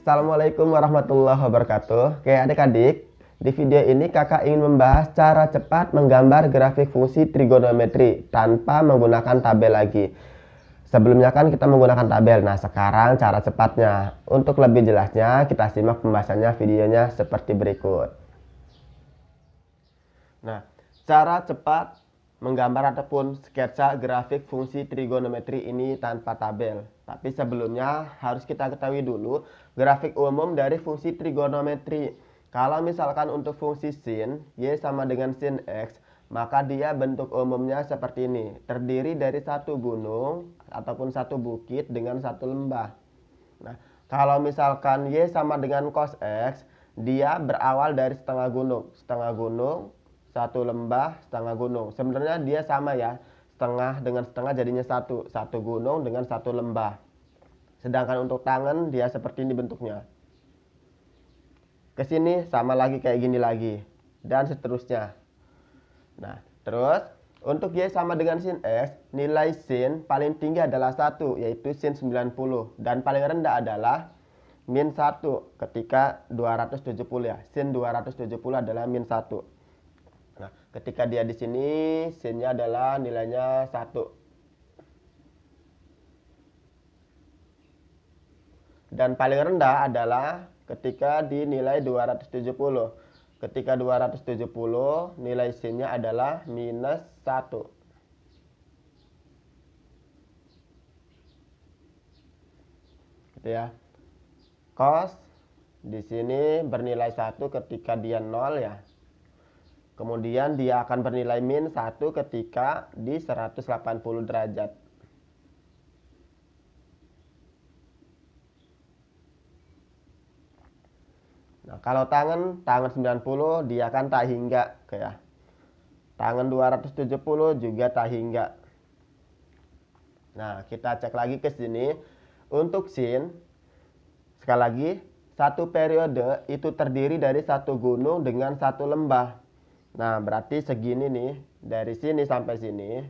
Assalamualaikum warahmatullahi wabarakatuh. Oke adik-adik, di video ini kakak ingin membahas cara cepat menggambar grafik fungsi trigonometri tanpa menggunakan tabel lagi. Sebelumnya kan kita menggunakan tabel, nah sekarang cara cepatnya. Untuk lebih jelasnya kita simak pembahasannya videonya seperti berikut. Nah, cara cepat menggambar ataupun sketsa grafik fungsi trigonometri ini tanpa tabel. Tapi sebelumnya harus kita ketahui dulu grafik umum dari fungsi trigonometri. Kalau misalkan untuk fungsi sin, y sama dengan sin x, maka dia bentuk umumnya seperti ini. Terdiri dari satu gunung ataupun satu bukit dengan satu lembah. Nah, kalau misalkan y sama dengan cos x, dia berawal dari setengah gunung, satu lembah, setengah gunung. Sebenarnya dia sama ya, setengah dengan setengah jadinya satu gunung dengan satu lembah. Sedangkan untuk tangan dia seperti ini bentuknya. Kesini sama lagi kayak gini lagi, dan seterusnya. Nah, terus untuk y sama dengan sin x, nilai sin paling tinggi adalah 1, yaitu sin 90. Dan paling rendah adalah min 1 ketika 270 ya. Sin 270 adalah min 1. Nah, ketika dia di sini sinnya adalah nilainya 1. Dan paling rendah adalah ketika di nilai 270. Ketika 270 nilai sinnya adalah minus 1. Gitu ya. Cos di sini bernilai 1 ketika dia 0 ya. Kemudian dia akan bernilai min 1 ketika di 180 derajat. Nah, kalau tangan 90 dia akan tak hingga kayak. Tangan 270 juga tak hingga. Nah, kita cek lagi ke sini. Untuk sin, sekali lagi, satu periode itu terdiri dari satu gunung dengan satu lembah. Nah, berarti segini nih, dari sini sampai sini.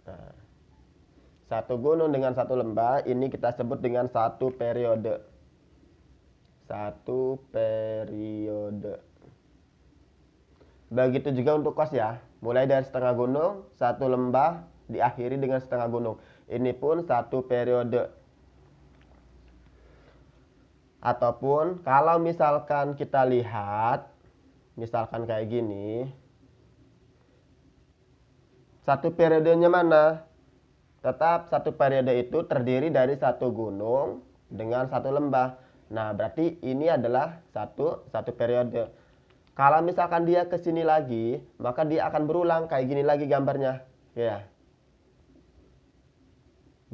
Nah, satu gunung dengan satu lembah, ini kita sebut dengan satu periode. Satu periode. Begitu juga untuk cos ya. Mulai dari setengah gunung, satu lembah, diakhiri dengan setengah gunung. Ini pun satu periode. Ataupun kalau misalkan kita lihat, misalkan kayak gini, satu periodenya mana? Tetap satu periode itu terdiri dari satu gunung dengan satu lembah. Nah, berarti ini adalah satu periode. Kalau misalkan dia ke sini lagi, maka dia akan berulang kayak gini lagi gambarnya. Ya.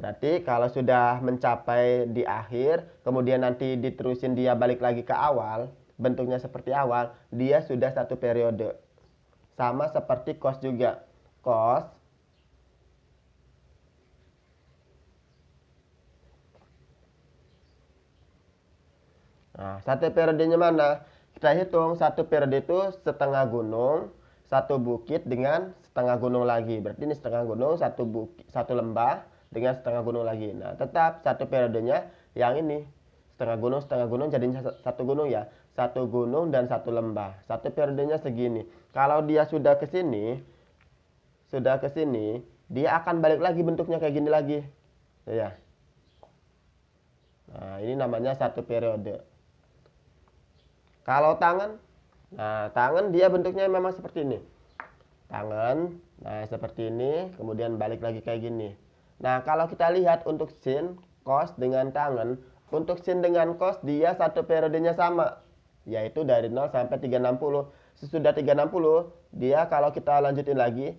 Berarti kalau sudah mencapai di akhir, kemudian nanti diterusin dia balik lagi ke awal, bentuknya seperti awal, dia sudah satu periode. Sama seperti cos juga. Cos nah, satu periodenya mana? Kita hitung satu periode itu setengah gunung, satu bukit dengan setengah gunung lagi. Berarti ini setengah gunung, satu bukit, satu lembah dengan setengah gunung lagi. Nah, tetap satu periodenya yang ini. Setengah gunung jadinya satu gunung ya. Satu gunung dan satu lembah. Satu periodenya segini. Kalau dia sudah ke sini, dia akan balik lagi bentuknya kayak gini lagi. Ya. Nah, ini namanya satu periode. Kalau tangan, nah tangan dia bentuknya memang seperti ini. Tangan, nah seperti ini, kemudian balik lagi kayak gini. Nah, kalau kita lihat untuk sin, cos dengan tangan, untuk sin dengan cos dia satu periodenya sama, yaitu dari 0 sampai 360. Sesudah 360, dia kalau kita lanjutin lagi,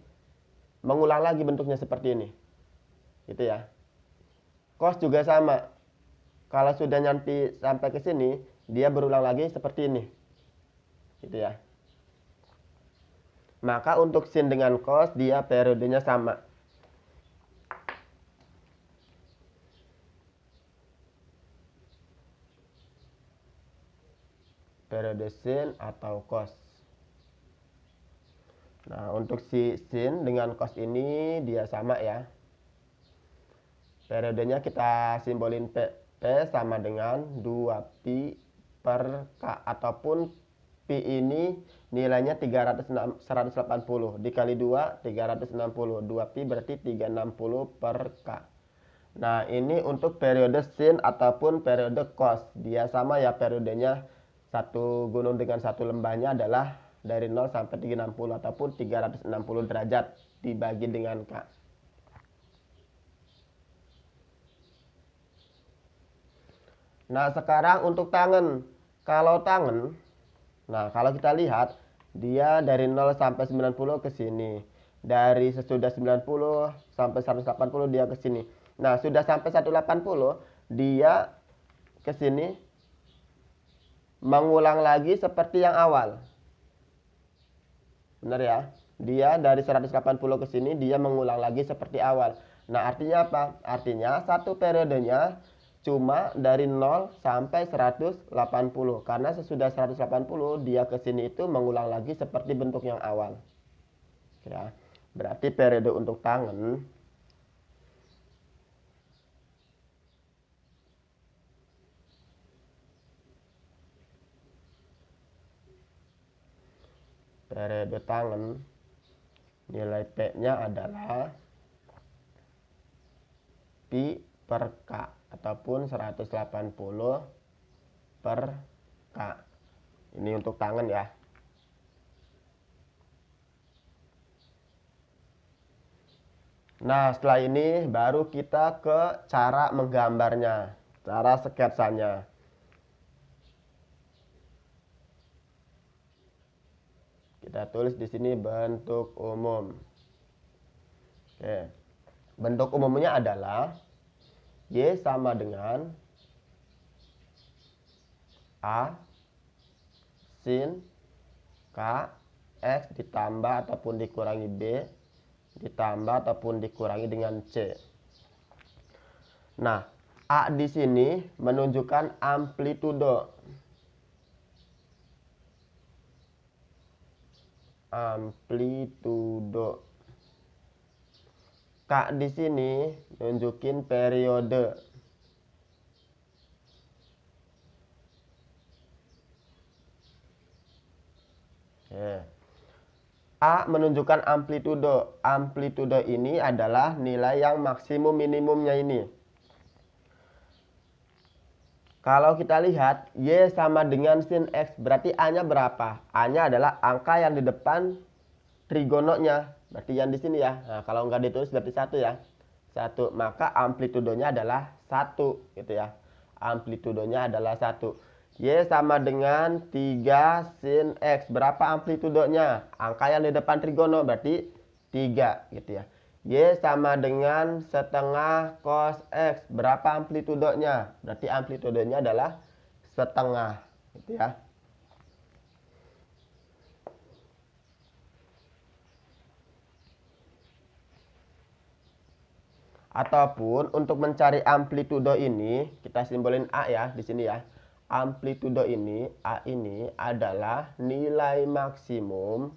mengulang lagi bentuknya seperti ini. Gitu ya. Cos juga sama. Kalau sudah nanti sampai ke sini, dia berulang lagi seperti ini. Gitu ya. Maka untuk sin dengan cos dia periodenya sama. Periode sin atau cos. Nah, untuk si sin dengan cos ini dia sama ya. Periodenya kita simbolin P. P sama dengan 2pi per K, ataupun Pi ini nilainya 180, dikali 2 360, 2pi berarti 360 per K. Nah, ini untuk periode sin ataupun periode cos. Dia sama ya periodenya, satu gunung dengan satu lembahnya adalah dari 0 sampai 360 ataupun 360 derajat dibagi dengan K. Nah, sekarang untuk tangen. Kalau tangen, nah kalau kita lihat, dia dari 0 sampai 90 ke sini. Dari sesudah 90 sampai 180 dia ke sini. Nah, sudah sampai 180, dia ke sini mengulang lagi seperti yang awal. Benar ya? Dia dari 180 ke sini dia mengulang lagi seperti awal. Nah, artinya apa? Artinya satu periodenya cuma dari 0 sampai 180. Karena sesudah 180 dia ke sini itu mengulang lagi seperti bentuk yang awal. Ya. Berarti periode untuk tangen nilai P-nya adalah pi per K ataupun 180 per K. Ini untuk tangen ya. Nah, setelah ini baru kita ke cara menggambarnya, cara sketsanya. Kita tulis di sini bentuk umum. Oke. Bentuk umumnya adalah Y sama dengan A sin K X ditambah ataupun dikurangi B ditambah ataupun dikurangi dengan C. Nah, A di sini menunjukkan amplitudo. K di sini nunjukin periode. A menunjukkan amplitudo. Amplitudo ini adalah nilai yang maksimum minimumnya ini. Kalau kita lihat Y sama dengan sin X, berarti A-nya berapa? A-nya adalah angka yang di depan trigononya. Berarti yang di sini ya. Nah, kalau nggak ditulis berarti 1 ya. 1. Maka amplitudonya adalah 1 gitu ya. Amplitudonya adalah 1. Y sama dengan 3 sin X. Berapa amplitudonya? Angka yang di depan trigono berarti 3 gitu ya. Y sama dengan setengah cos X. Berapa amplitudonya? Berarti amplitudonya adalah setengah gitu ya. Ataupun untuk mencari amplitudo ini kita simbolin A ya di sini ya. Amplitudo ini A ini adalah nilai maksimum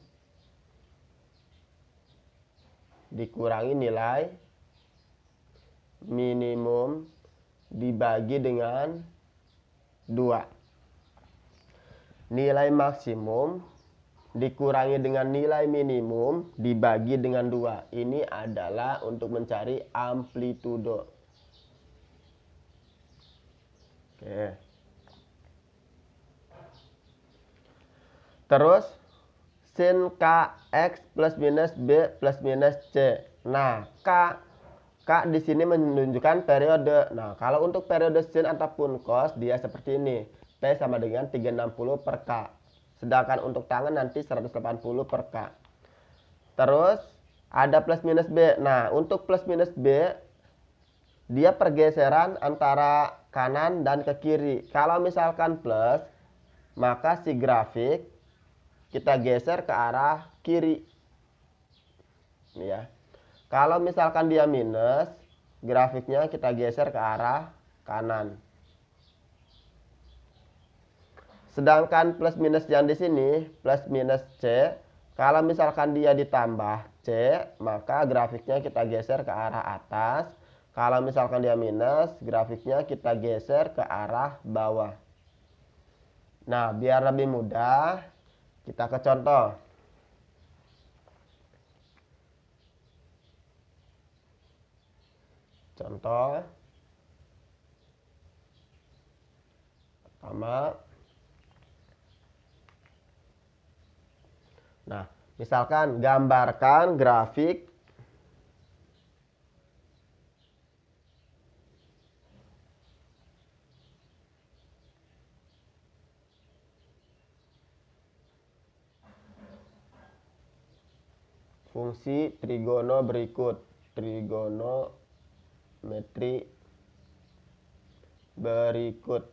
dikurangi nilai minimum dibagi dengan 2. Nilai maksimum dikurangi dengan nilai minimum dibagi dengan 2. Ini adalah untuk mencari amplitudo. Oke. Terus sin KX plus minus B plus minus C. Nah, K di sini menunjukkan periode. Nah, kalau untuk periode sin ataupun cos dia seperti ini. P sama dengan 360 per K. Sedangkan untuk tangan nanti 180 per K. Terus ada plus minus B. Nah, untuk plus minus B dia pergeseran antara kanan dan ke kiri. Kalau misalkan plus, maka si grafik kita geser ke arah kiri. Ini ya. Kalau misalkan dia minus, grafiknya kita geser ke arah kanan. Sedangkan plus minus yang di sini, plus minus C, kalau misalkan dia ditambah C, maka grafiknya kita geser ke arah atas. Kalau misalkan dia minus, grafiknya kita geser ke arah bawah. Nah, biar lebih mudah, kita ke contoh. Contoh pertama. Nah, misalkan gambarkan grafik fungsi trigono berikut. Trigonometri berikut.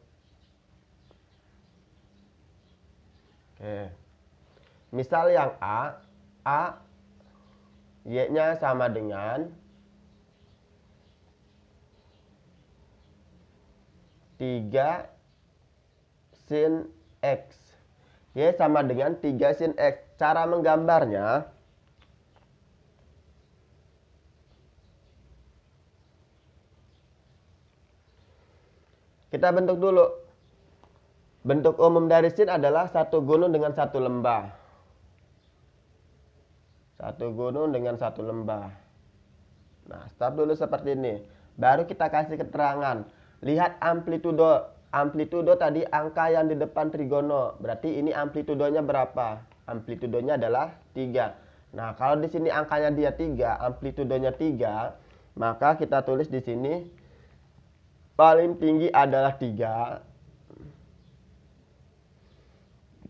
Oke. Misal yang A Y-nya sama dengan 3 sin X. Y sama dengan 3 sin X. Cara menggambarnya, kita bentuk dulu. Bentuk umum dari sin adalah satu gunung dengan satu lembah. Satu gunung dengan satu lembah. Nah, start dulu seperti ini. Baru kita kasih keterangan. Lihat amplitudo. Amplitudo tadi angka yang di depan trigono. Berarti ini amplitudonya berapa? Amplitudonya adalah 3. Nah, kalau di sini angkanya dia 3, amplitudonya 3, maka kita tulis di sini paling tinggi adalah 3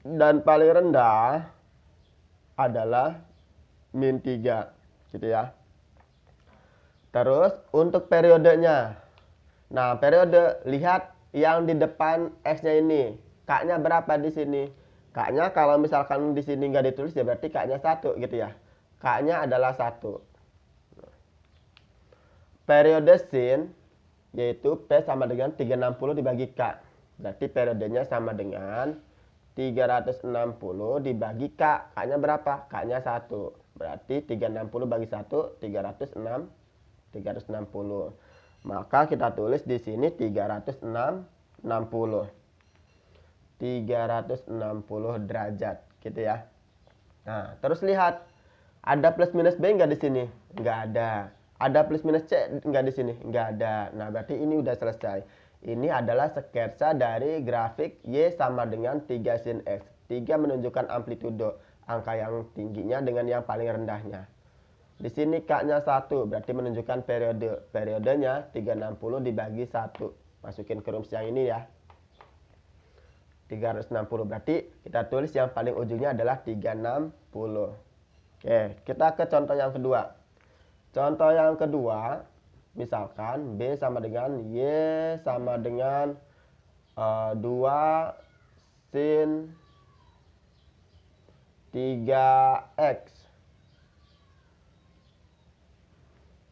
dan paling rendah adalah min 3, gitu ya. Terus untuk periodenya. Nah, periode, lihat yang di depan X-nya ini. K-nya berapa di sini? K-nya kalau misalkan di sini nggak ditulis ya berarti K-nya 1, gitu ya. K-nya adalah 1. Periode sin yaitu P sama dengan 360 dibagi K. Berarti periodenya sama dengan 360 dibagi K. K-nya berapa? K-nya 1. Berarti 360 bagi 1, 360. Maka kita tulis di sini 360. 360 derajat, gitu ya. Nah, terus lihat. Ada plus minus B nggak di sini? Nggak ada. Ada plus minus C nggak di sini? Nggak ada. Nah, berarti ini udah selesai. Ini adalah sketsa dari grafik Y sama dengan 3 sin X. 3 menunjukkan amplitudo, angka yang tingginya dengan yang paling rendahnya. Di sini K-nya 1, berarti menunjukkan periode. Periodenya 360 dibagi 1. Masukin ke rumus yang ini ya. 360, berarti kita tulis yang paling ujungnya adalah 360. Oke, kita ke contoh yang kedua. Contoh yang kedua, misalkan B sama dengan Y sama dengan 2 sin 3X.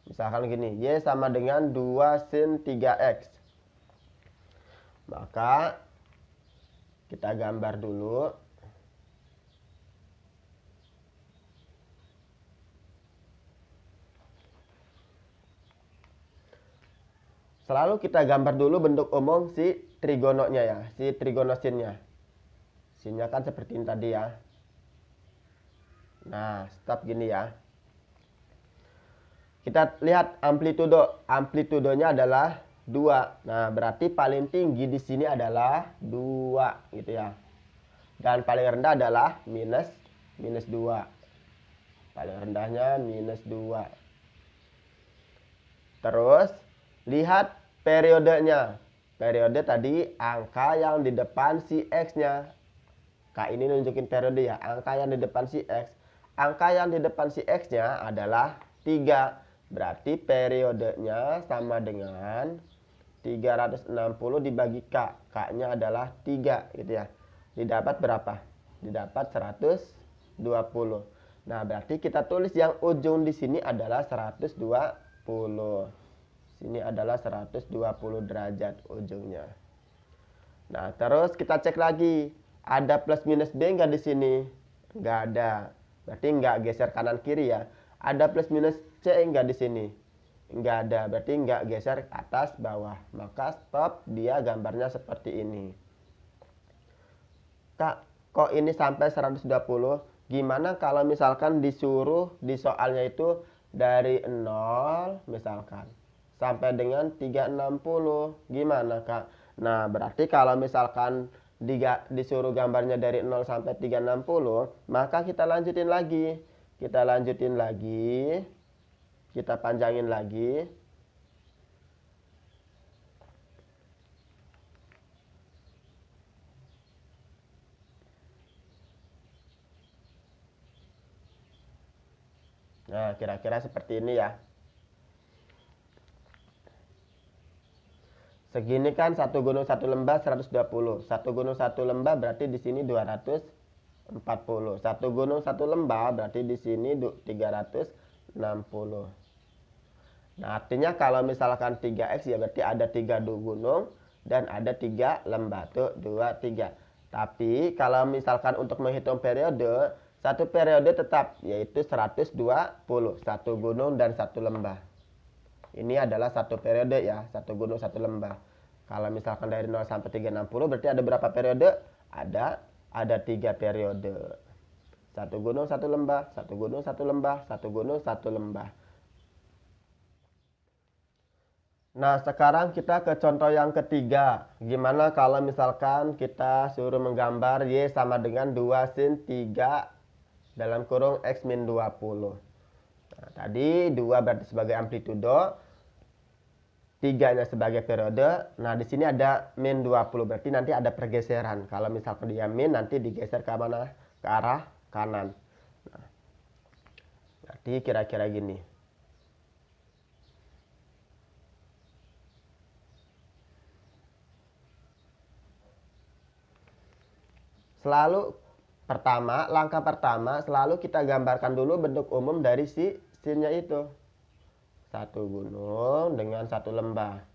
Misalkan gini, Y sama dengan 2 sin 3X. Maka kita gambar dulu. Selalu kita gambar dulu bentuk umum si trigononya ya, si trigonosinnya. Sinnya kan seperti ini tadi ya. Nah, stop gini ya. Kita lihat amplitudo. Amplitudonya adalah 2. Nah, berarti paling tinggi di sini adalah 2, gitu ya. Dan paling rendah adalah minus 2. Paling rendahnya minus 2. Terus, lihat periodenya. Periode tadi angka yang di depan si X-nya. K ini nunjukin periode ya. Angka yang di depan si X. Angka yang di depan si X-nya adalah 3. Berarti periodenya sama dengan 360 dibagi K. K-nya adalah 3, gitu ya. Didapat berapa? Didapat 120. Nah, berarti kita tulis yang ujung di sini adalah 120. Sini adalah 120 derajat ujungnya. Nah, terus kita cek lagi. Ada plus minus B nggak di sini? Nggak ada. Berarti nggak geser kanan kiri ya. Ada plus minus C nggak di sini? nggak ada, berarti nggak geser ke atas bawah. Maka stop, dia gambarnya seperti ini. Kak, kok ini sampai 120? Gimana kalau misalkan disuruh di soalnya itu dari 0 misalkan sampai dengan 360? Gimana, Kak? Nah, berarti kalau misalkan disuruh gambarnya dari 0 sampai 360, maka kita lanjutin lagi. Kita lanjutin lagi. Kita panjangin lagi. Nah, kira-kira seperti ini ya. Segini kan 1 gunung 1 lembah 120. 1 gunung 1 lembah berarti di sini 240. 1 gunung 1 lembah berarti di sini 360. Nah, artinya kalau misalkan 3x ya berarti ada 3 gunung dan ada 3 lembah. Tuh, 2, 3. Tapi kalau misalkan untuk menghitung periode, satu periode tetap yaitu 120. 1 gunung dan 1 lembah. Ini adalah satu periode ya, 1 gunung 1 lembah. Kalau misalkan dari 0 sampai 360 berarti ada berapa periode? Ada 3 periode. 1 gunung 1 lembah, 1 gunung 1 lembah, 1 gunung 1 lembah. Nah, sekarang kita ke contoh yang ketiga. Gimana kalau misalkan kita suruh menggambar Y sama dengan 2 sin 3 dalam kurung X min 20. Nah, tadi 2 berarti sebagai amplitudo, 3-nya sebagai periode. Nah, di sini ada min 20, berarti nanti ada pergeseran. Kalau misalkan dia min, nanti digeser ke mana? Ke arah kanan. Nah, berarti kira-kira gini. Selalu langkah pertama selalu kita gambarkan dulu bentuk umum dari si sinnya itu. 1 gunung dengan 1 lembah.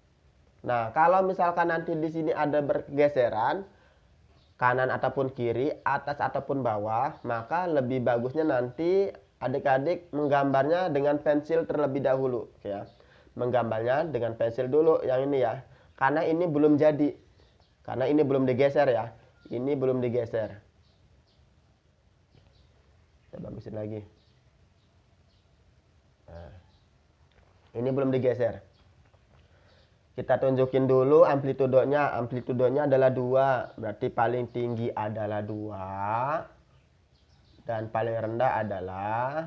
Nah, kalau misalkan nanti di sini ada bergeseran kanan ataupun kiri, atas ataupun bawah, maka lebih bagusnya nanti adik-adik menggambarnya dengan pensil terlebih dahulu ya. Menggambarnya dengan pensil dulu yang ini ya. Karena ini belum jadi. Karena ini belum digeser ya. Ini belum digeser. Kita bagusin lagi. Nah, ini belum digeser. Kita tunjukin dulu amplitudonya. Amplitudonya adalah 2. Berarti paling tinggi adalah 2. Dan paling rendah adalah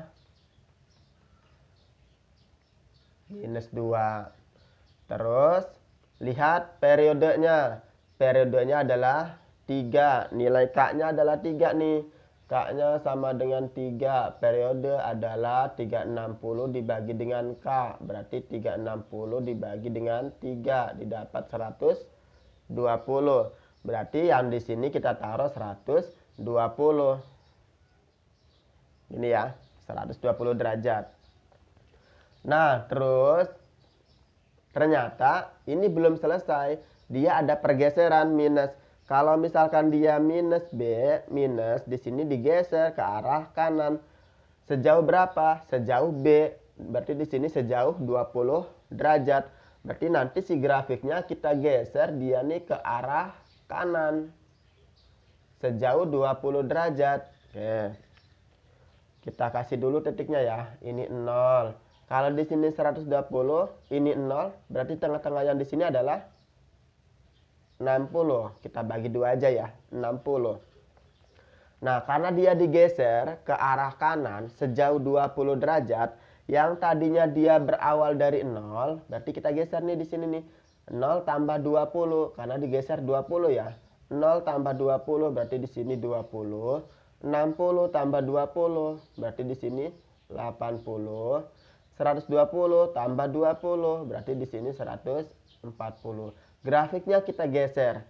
minus 2. Terus lihat periodenya. Periodenya adalah 3. Nilai K-nya adalah 3 nih. K-nya sama dengan 3. Periode adalah 360 dibagi dengan K. Berarti 360 dibagi dengan 3. Didapat 120. Berarti yang di sini kita taruh 120. Ini ya, 120 derajat. Nah, terus ternyata ini belum selesai. Dia ada pergeseran minus. Kalau misalkan dia minus B, minus di sini digeser ke arah kanan. Sejauh berapa? Sejauh B. Berarti di sini sejauh 20 derajat. Berarti nanti si grafiknya kita geser dia nih ke arah kanan. Sejauh 20 derajat. Oke. Kita kasih dulu titiknya ya. Ini 0. Kalau di sini 120, ini 0. Berarti tengah-tengah yang di sini adalah 60. Kita bagi 2 aja ya, 60. Nah, karena dia digeser ke arah kanan sejauh 20 derajat, yang tadinya dia berawal dari 0, berarti kita geser nih di sini nih. 0 tambah 20, karena digeser 20 ya. 0 tambah 20 berarti di sini 20. 60 tambah 20 berarti di sini 80. 120 tambah 20 berarti di sini 140. Grafiknya kita geser.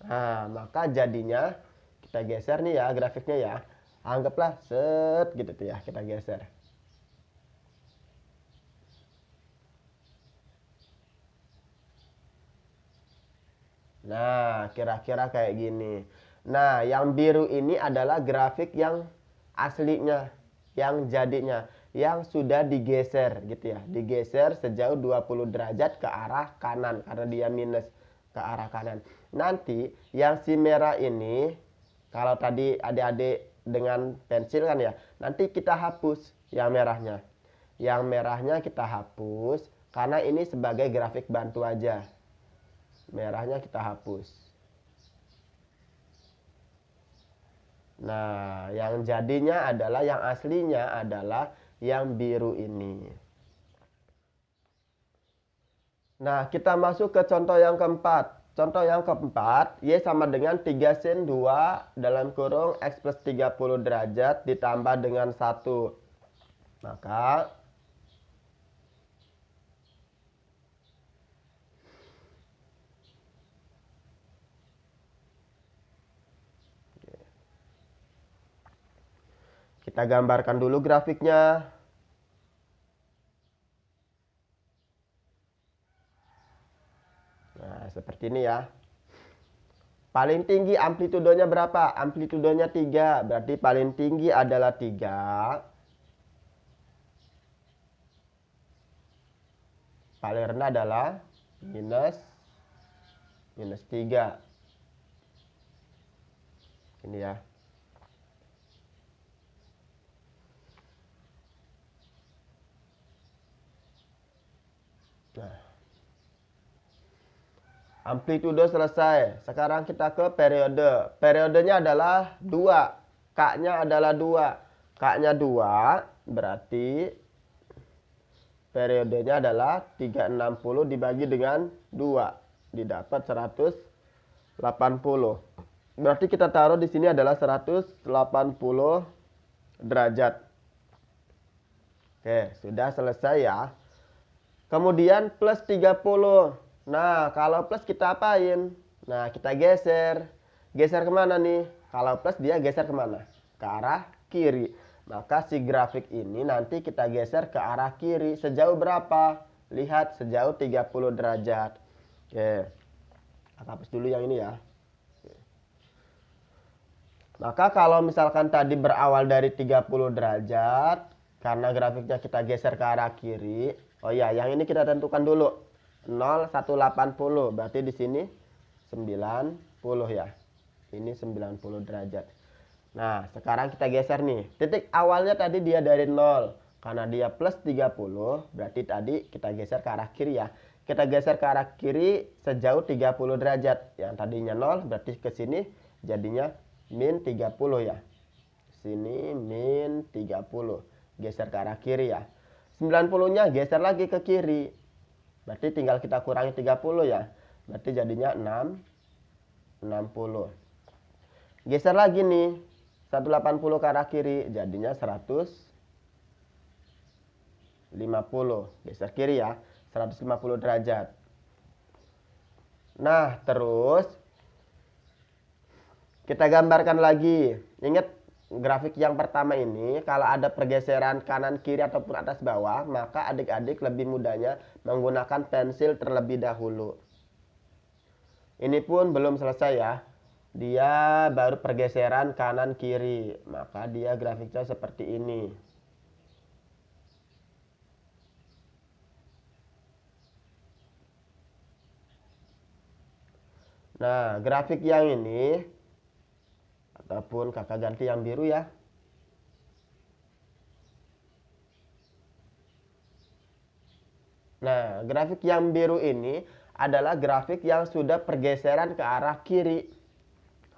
Nah, maka jadinya kita geser nih ya grafiknya ya. Anggaplah set gitu tuh ya, kita geser. Nah, kira-kira kayak gini. Nah, yang biru ini adalah grafik yang aslinya, yang jadinya. yang sudah digeser gitu ya. Digeser sejauh 20 derajat ke arah kanan karena dia minus ke arah kanan. Nanti yang si merah ini, kalau tadi adik-adik dengan pensil kan ya, nanti kita hapus yang merahnya. Yang merahnya kita hapus karena ini sebagai grafik bantu aja. Merahnya kita hapus. Nah, yang jadinya adalah, yang aslinya adalah yang biru ini. Nah, kita masuk ke contoh yang keempat. Contoh yang keempat, Y sama dengan 3 sin 2 dalam kurung X plus 30 derajat ditambah dengan 1. Maka kita gambarkan dulu grafiknya. Nah, seperti ini ya. Paling tinggi amplitudenya berapa? Amplitudenya 3. Berarti paling tinggi adalah 3. Paling rendah adalah minus 3. Ini ya. Nah, amplitudo selesai. Sekarang kita ke periode. Periodenya adalah 2. K-nya adalah 2. K-nya 2 berarti periodenya adalah 360 dibagi dengan 2. Didapat 180. Berarti kita taruh di sini adalah 180 derajat. Oke, sudah selesai ya. Kemudian plus 30. Nah, kalau plus kita apain? Nah, kita geser. Geser kemana nih? Kalau plus dia geser kemana? Ke arah kiri. Maka si grafik ini nanti kita geser ke arah kiri. Sejauh berapa? Lihat, sejauh 30 derajat. Oke. Kita hapus dulu yang ini ya. Maka kalau misalkan tadi berawal dari 30 derajat, karena grafiknya kita geser ke arah kiri. Oh ya, yang ini kita tentukan dulu. 0, 180. Berarti di sini 90 ya. Ini 90 derajat. Nah, sekarang kita geser nih. Titik awalnya tadi dia dari 0. Karena dia plus 30, berarti tadi kita geser ke arah kiri ya. Kita geser ke arah kiri sejauh 30 derajat. Yang tadinya 0, berarti ke sini jadinya min 30 ya. Sini min 30. Geser ke arah kiri ya. 90-nya geser lagi ke kiri. Berarti tinggal kita kurangi 30 ya. Berarti jadinya 60. Geser lagi nih. 180 ke arah kiri. Jadinya 150. Geser kiri ya. 150 derajat. Nah, terus kita gambarkan lagi. Ingat grafik yang pertama ini, kalau ada pergeseran kanan kiri ataupun atas bawah, maka adik-adik lebih mudahnya menggunakan pensil terlebih dahulu. Ini pun belum selesai ya. Dia baru pergeseran kanan kiri, maka dia grafiknya seperti ini. Nah, grafik yang ini ataupun kakak ganti yang biru ya. Nah, grafik yang biru ini adalah grafik yang sudah pergeseran ke arah kiri.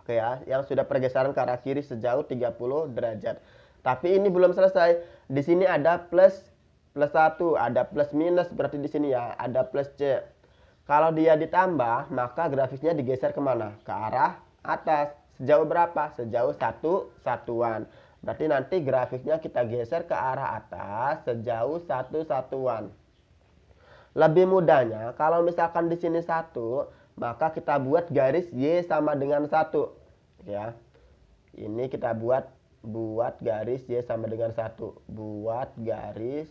Oke ya, yang sudah pergeseran ke arah kiri sejauh 30 derajat. Tapi ini belum selesai. Di sini ada plus 1, ada plus minus, berarti di sini ya ada plus C. Kalau dia ditambah, maka grafiknya digeser kemana? Ke arah atas. Sejauh berapa? Sejauh 1 satuan. Berarti nanti grafiknya kita geser ke arah atas sejauh 1 satuan. Lebih mudahnya, kalau misalkan di sini 1, maka kita buat garis Y sama dengan 1. Ya. Ini kita buat garis Y sama dengan 1. Buat garis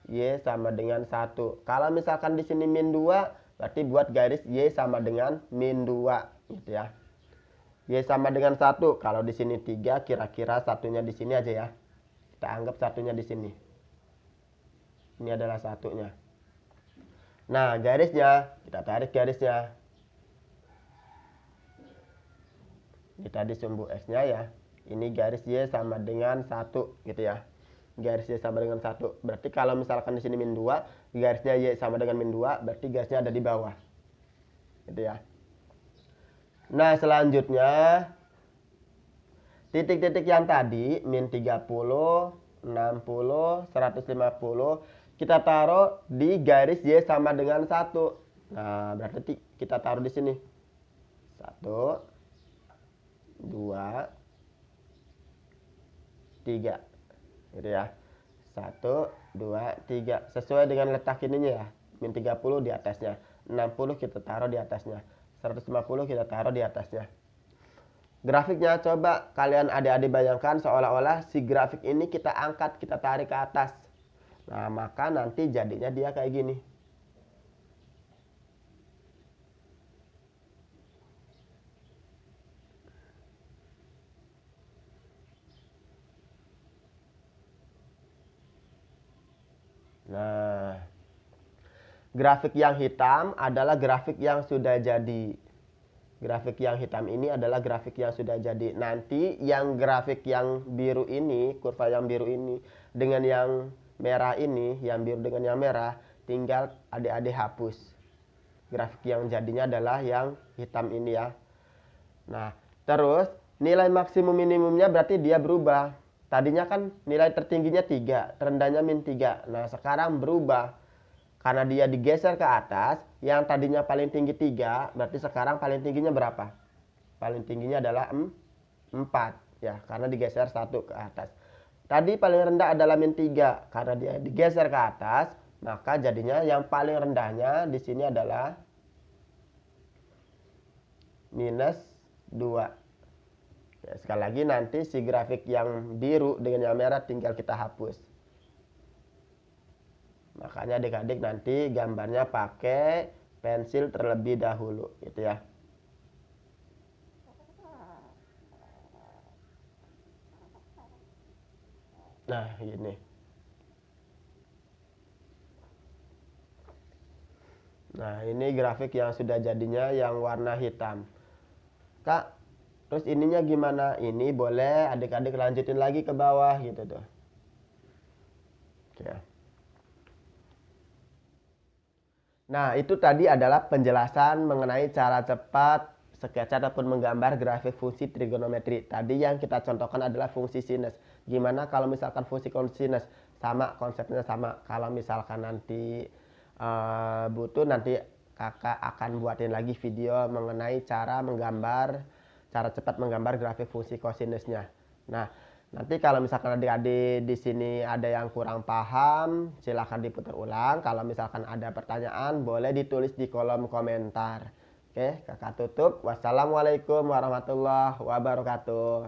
Y sama dengan 1. Kalau misalkan di sini min 2, berarti buat garis Y sama dengan min 2 gitu ya. Y sama dengan 1. Kalau di sini 3, kira-kira satunya di sini aja ya. Kita anggap satunya di sini. Ini adalah satunya. Nah, garisnya, kita tarik garisnya. Ini tadi sumbu S-nya ya. Ini garis Y sama dengan 1 gitu ya. Garis Y sama dengan 1. Berarti kalau misalkan di sini min 2, garisnya Y sama dengan min 2, berarti garisnya ada di bawah. Gitu ya. Nah, selanjutnya titik-titik yang tadi min 30, 60, 150 kita taruh di garis Y sama dengan 1. Nah, berarti kita taruh di sini. 1 2 3 gitu ya. 1 2 3 sesuai dengan letak ininya ya. Min 30 di atasnya, 60 kita taruh di atasnya, 150 kita taruh di atasnya. Grafiknya coba kalian adik-adik bayangkan seolah-olah si grafik ini kita angkat, kita tarik ke atas. Nah, maka nanti jadinya dia kayak gini. Nah, grafik yang hitam adalah grafik yang sudah jadi. Grafik yang hitam ini adalah grafik yang sudah jadi. Nanti yang grafik yang biru ini, kurva yang biru ini dengan yang merah ini, yang biru dengan yang merah, tinggal adik-adik hapus. Grafik yang jadinya adalah yang hitam ini ya. Nah, terus nilai maksimum minimumnya berarti dia berubah. Tadinya kan nilai tertingginya 3, terendahnya min 3. Nah, sekarang berubah. Karena dia digeser ke atas, yang tadinya paling tinggi 3, berarti sekarang paling tingginya berapa? Paling tingginya adalah 4. Ya, karena digeser 1 ke atas. Tadi paling rendah adalah min 3. Karena dia digeser ke atas, maka jadinya yang paling rendahnya di sini adalah minus 2. Ya, sekali lagi nanti si grafik yang biru dengan yang merah tinggal kita hapus. Makanya adik-adik nanti gambarnya pakai pensil terlebih dahulu gitu ya. Nah, gini. Nah, ini grafik yang sudah jadinya yang warna hitam. Kak, terus ininya gimana? Ini boleh adik-adik lanjutin lagi ke bawah gitu tuh. Oke. Nah, itu tadi adalah penjelasan mengenai cara cepat sketsa ataupun menggambar grafik fungsi trigonometri. Tadi yang kita contohkan adalah fungsi sinus. Gimana kalau misalkan fungsi kosinus? Sama, konsepnya sama. Kalau misalkan nanti butuh, nanti kakak akan buatin lagi video mengenai cara cepat menggambar grafik fungsi kosinusnya. Nah, nanti kalau misalkan adik-adik di sini ada yang kurang paham, silahkan diputar ulang. Kalau misalkan ada pertanyaan, boleh ditulis di kolom komentar. Oke, kakak tutup. Wassalamualaikum warahmatullahi wabarakatuh.